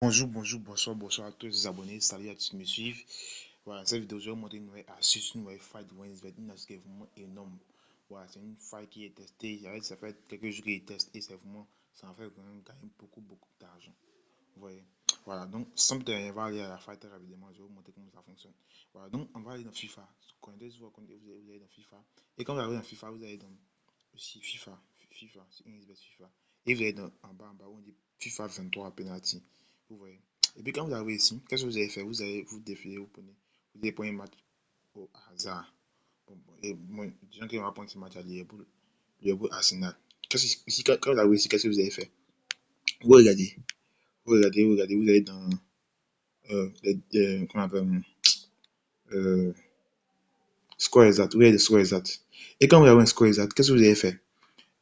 Bonjour, bonsoir à tous les abonnés. Salut à tous qui me suivent. Voilà, cette vidéo, je vais vous montrer une nouvelle astuce, une nouvelle faille de Wednesday, une astuce qui est vraiment énorme. Voilà, c'est une faille qui est testée. Ça fait quelques jours qu'il est testé et c'est vraiment, ça en fait vraiment gagner beaucoup d'argent. Vous voyez. Voilà, donc sans plus tarder, on va aller à la faille très rapidement. Je vais vous montrer comment ça fonctionne. Voilà, donc on va aller dans FIFA. Vous allez dans FIFA. Et quand vous arrivez dans FIFA, vous allez dans aussi FIFA, c'est une espèce FIFA. Et vous allez en bas, où on dit FIFA 23 penalty. Vous voyez. Et puis quand vous arrivez ici, qu'est-ce que vous allez faire? Vous allez vous défiler, vous allez prendre un match au hasard. Et moi, disons qu'on va prendre ce match à Liverpool Arsenal. Ici, quand vous arrivez ici, qu'est-ce que vous allez faire? Vous regardez, vous allez dans comment on appelle, euh, score exact, vous avez le score exact. Et quand vous avez un score exact, qu'est-ce que vous allez faire?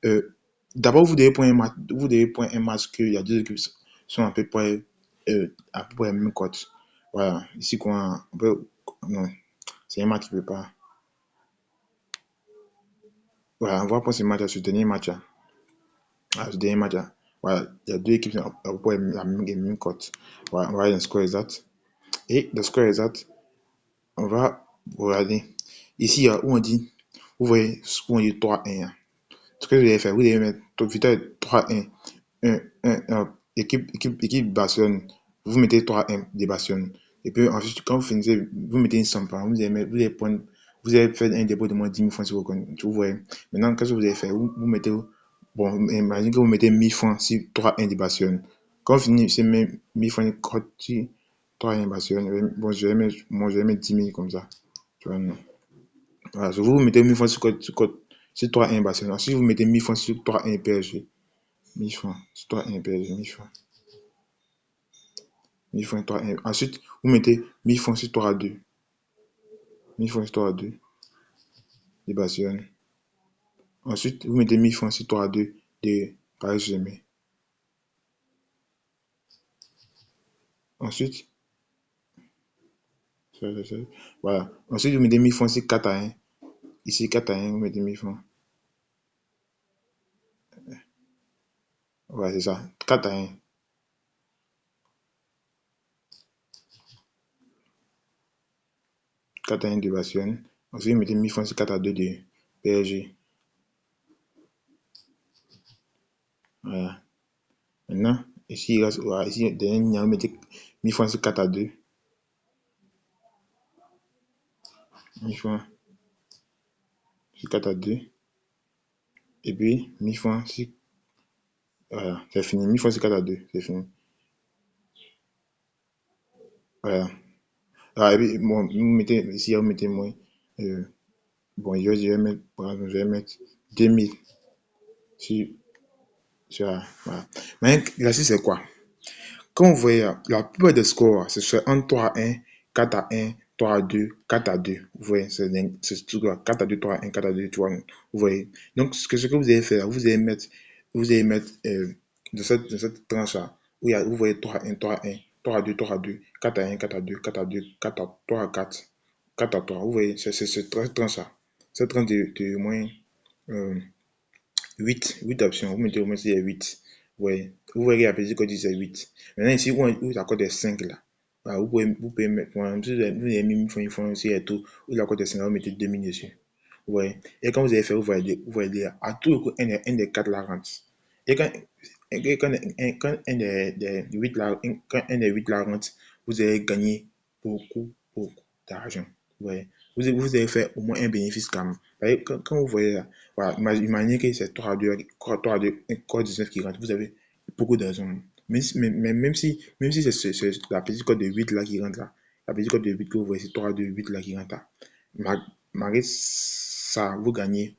Euh, D'abord, vous devez prendre un match qu'il y a deux équipes sont à peu près la même cote. Voilà, ici, quoi, non, c'est un match qui ne peut pas. Voilà, on va prendre ce match à ce dernier match. Ce dernier match. Voilà, il y a deux équipes qui sont à peu près la même cote. Voilà, on va aller dans le score exact. Et le score exact, on va regarder. Ici, où on dit, vous voyez, où on dit 3-1. Ce que vous allez faire, vous allez mettre victoire 3-1. Équipe Barcelone, vous mettez 3-1 des Barcelone. Et puis ensuite, quand vous finissez, vous mettez une somme par vous allez faire un dépôt de moins de 10 000 francs sur vos compte. Vous voyez. Maintenant, qu'est-ce que vous allez faire? Vous mettez, bon, imaginez que vous mettez 1000 francs sur 3-1 des Barcelone. Quand vous finissez, c'est 1000 francs sur 3-1 Barcelone. Bon, je vais mettre 10 000 comme ça. Tu vois, non. Voilà, si vous mettez 1000 francs sur 3-1 Barcelone. Si vous mettez 1000 francs sur 3-1 PSG, 1000 francs sur 3-1 PSG, 1000 francs. 1000 francs sur 3-1. Ensuite, vous mettez 1000 francs sur 3-2. 1000 francs sur 3-2 de Barcelone. Ensuite, vous mettez 1000 francs sur 3-2 de Paris Saint-Germain. Ensuite, voilà. Ensuite, vous mettez 1000 francs sur 4-1. Ici, 4-1, vous mettez 1000 francs. Voilà, c'est ça. 4-1. 4-1 de Barcelone. Ensuite, vous mettez 1000 francs sur 4-2 de PSG. Voilà. Maintenant, ici, voilà, ici, dernier, vous mettez 1000 francs sur 4-2. 1000 francs sur 4-2. Et puis, 1000 francs sur. Voilà, c'est fini. 1000 francs sur 4-2. C'est fini. Voilà. Ah, et puis, bon, ici, vous mettez moins. Euh, bon, je vais mettre, par exemple, je vais mettre 2000 sur, voilà. Mais l'exercice, c'est quoi? Quand vous voyez la plupart des scores, ce soit 1 3-1, 4-1, 3-2, 4-2. Vous voyez, c'est tout quoi. 4-2, 3-1, 4-2, tu vois. Vous voyez. Donc, ce que vous allez faire, vous allez mettre de cette tranche-là, vous voyez 3-1, 3-1, 3-2, 3-2, 4-1, 4-2, 4-2, 4-3-4, 4-3. Vous voyez, c'est cette tranche-là. Cette tranche de moins euh, 8 options. Vous mettez au moins c'est 8. Ouais. Vous voyez la petite code dit c'est 8. Maintenant ici, où la code est 5 là. Voilà, vous pouvez mettre, si vous avez mis une fois aussi et tout, où la code est 5 là, vous mettez 2000 dessus. Ouais. Et quand vous allez faire, vous voyez à tout le coup, un des 4 là rentre. Et quand un des 8 là, quand un des 8 là rentre, vous allez gagner beaucoup d'argent. Ouais. Vous allez faire au moins un bénéfice quand même. Quand vous voyez là, voilà, imaginez que c'est 3 2 corps 19 qui rentre, vous avez beaucoup d'argent. Même si c'est la petite cote de 8 là qui rentre là, la petite cote de 8 que vous voyez, c'est 3 2 8 là qui rentre là. Malgré ça, malgré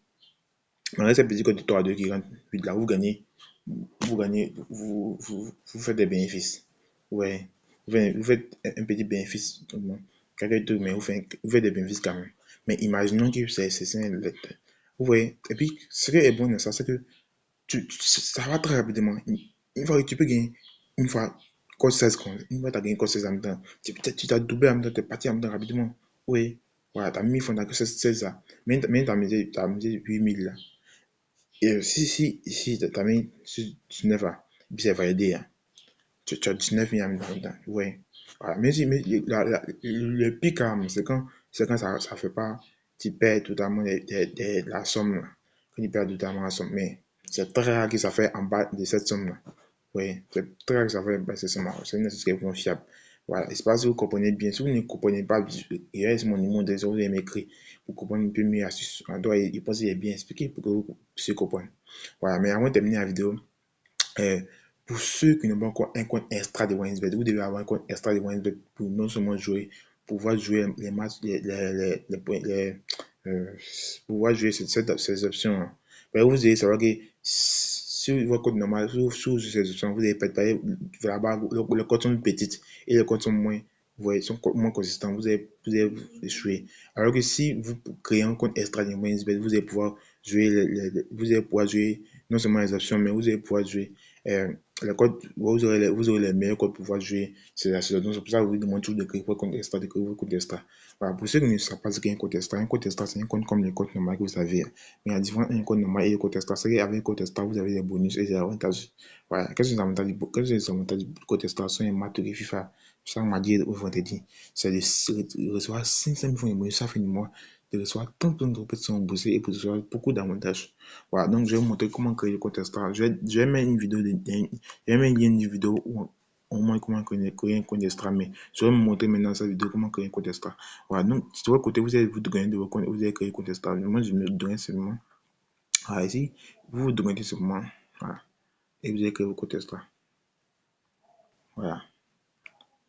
cette petite cote de 3 2 qui rentre 8 là, vous faites des bénéfices. Ouais, vous faites un petit bénéfice, quelques trucs, mais vous faites des bénéfices quand même. Mais imaginons que c'est un lettre. Vous voyez, et puis ce qui est bon dans ça, c'est que ça va très rapidement. Une fois que tu peux gagner, une fois, code 16 comptes, une fois que tu as gagné code 16 en même temps, tu t'as doublé en même temps, tu es parti en même temps rapidement. Oui, voilà, tu as mis, tu as que 16 là. Mais tu as mis 8000 là. Et si tu as mis 19 là, puis c'est validé. Hein. tu as 19 000 dedans. Ouais. Voilà. Mais le pic, c'est quand ça fait pas, tu perds totalement la somme, là. Quand tu perds totalement la somme. Mais c'est très rare que ça fait en bas de cette somme-là. Oui, c'est très rare que ça fait en bas de cette somme-là. C'est une source confiable. Voilà. Je sais pas si vous comprenez bien. Si vous ne comprenez pas, il reste mon numéro de vous allez m'écrire pour comprendre un peu mieux l'astuce. Je pense qu'il est bien expliqué pour que vous puissiez comprendre. Voilà. Mais avant de terminer la vidéo, euh, pour ceux qui n'ont pas encore un compte extra de OneXBet, vous devez avoir un compte extra de OneXBet pour non seulement jouer, pouvoir jouer les matchs, pouvoir jouer ces options, hein. Mais vous allez savoir que sur votre compte normal, sur ces options, vous allez payer là-bas, les comptes sont petites et les comptes sont moins, vous voyez, sont moins consistants. Vous allez échouer. Alors que si vous créez un compte extra de OneXBet, vous allez pouvoir jouer, vous allez pouvoir jouer non seulement les options, mais vous allez pouvoir jouer euh, les codes, vous aurez les meilleurs codes pour pouvoir jouer ces assurances. Donc, c'est pour ça que je vous demande toujours de créer votre compte extra, de créer votre compte extra. Voilà, pour ceux qui ne savent pas ce qu'est un compte extra, c'est un compte comme les comptes normaux que vous avez. Mais la différence entre un compte normal et le compte extra, c'est qu'avec un compte extra, vous avez des bonus et des avantages. Voilà, quels sont les avantages du compte extra? Ce sont les matchs de FIFA chaque mardi ou vendredi. C'est de recevoir 500 000 francs de bonus chaque fin du mois, de recevoir tant de répétitions boursiers et pour recevoir beaucoup d'avantages. Voilà, donc je vais vous montrer comment créer le compte extra. Je vais mettre une vidéo, je vais mettre une vidéo où au moins comment créer un compte extra, mais je vais vous montrer maintenant cette vidéo comment créer un compte extra. Voilà, donc de votre côté, vous allez vous donner de vos comptes, vous allez créer un compte extra. Moi, je me donne seulement. Voilà, ici, vous vous donnez seulement. Voilà, et vous allez créer votre compte extra. Voilà,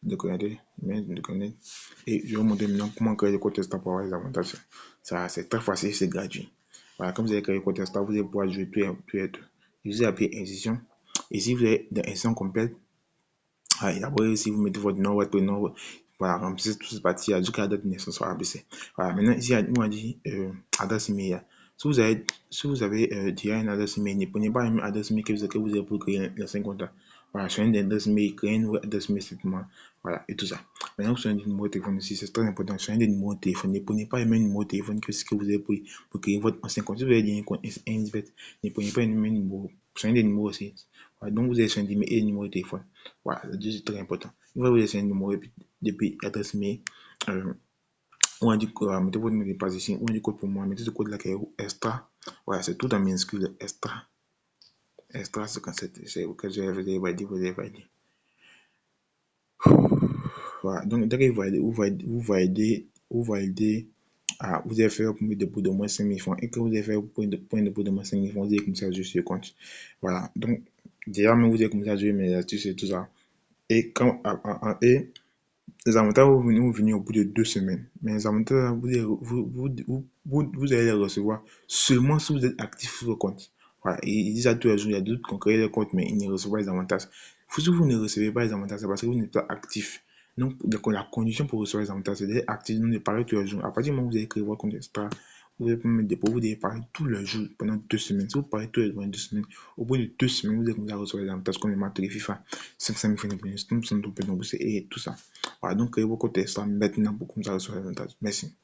de connecter, de connecter. Et je vais vous montrer maintenant comment créer le compte extra pour avoir les avantages. Ça, c'est très facile, c'est gratuit. Voilà, comme vous avez créé le compte extra, vous allez pouvoir jouer tout et tout. Je vous ai appelé incision. Et si vous êtes dans incision complète, et après, si vous mettez votre nom, votre prénom, voilà, remplissez toutes ces parties jusqu'à la date de naissance sur ABC. Voilà, maintenant, ici, on a dit adresse email. Si vous avez déjà une adresse email, ne prenez pas une adresse email que vous avez pour créer les 5 comptes. Voilà, sur une adresse email, créez une nouvelle adresse email simplement. Voilà, et tout ça. Maintenant, sur un numéro de téléphone aussi, c'est très important. Sur un des numéros de téléphone, ne prenez pas le même numéro de téléphone que ce que vous avez pour créer votre ancien compte. Si vous avez dit un compte Inzbet, ne prenez pas le même numéro. Sur un des numéros aussi. Voilà, donc, vous avez sur un email et le numéro de téléphone. Voilà, c'est très important. Il va vous laisser un numéro depuis adresse mail. On a dit que mettez votre mot de passe ici. On a dit code pour moi. Mettez ce code là qui est extra. Voilà, c'est tout en minuscule. Extra. Extra 57. C'est que je vais valider. Voilà, donc dès que vous validez, vous avez fait un point de dépôt de moins 5 000 francs et que vous avez fait un point de dépôt de moins 5 000 francs, vous avez commencé à jouer sur le compte. Voilà, donc déjà, même vous avez commencé à jouer mes astuces et tout ça. Et et les avantages vont venir au bout de 2 semaines. Mais les avantages, vous allez les recevoir seulement si vous êtes actif sur le compte. Voilà. Et ils disent à tous les jours, il y a d'autres qui ont créé le compte, mais ils ne reçoivent pas les avantages. Si vous ne recevez pas les avantages, c'est parce que vous n'êtes pas actif. Donc, la condition pour recevoir les avantages, c'est d'être actif, de parler tous les jours. À partir du moment où vous avez créé votre compte extra, vous avez mettre dépôt, vous devez parler tous les jours pendant 2 semaines. Si vous parlez tous les jours pendant 2 semaines, au bout de 2 semaines, vous allez commencer à recevoir les avantages comme les matchs de FIFA, 500 000 francs de bonus, 100 de bonus et tout ça. Voilà, donc créez vos comptes extra maintenant pour commencer à recevoir les avantages. Merci.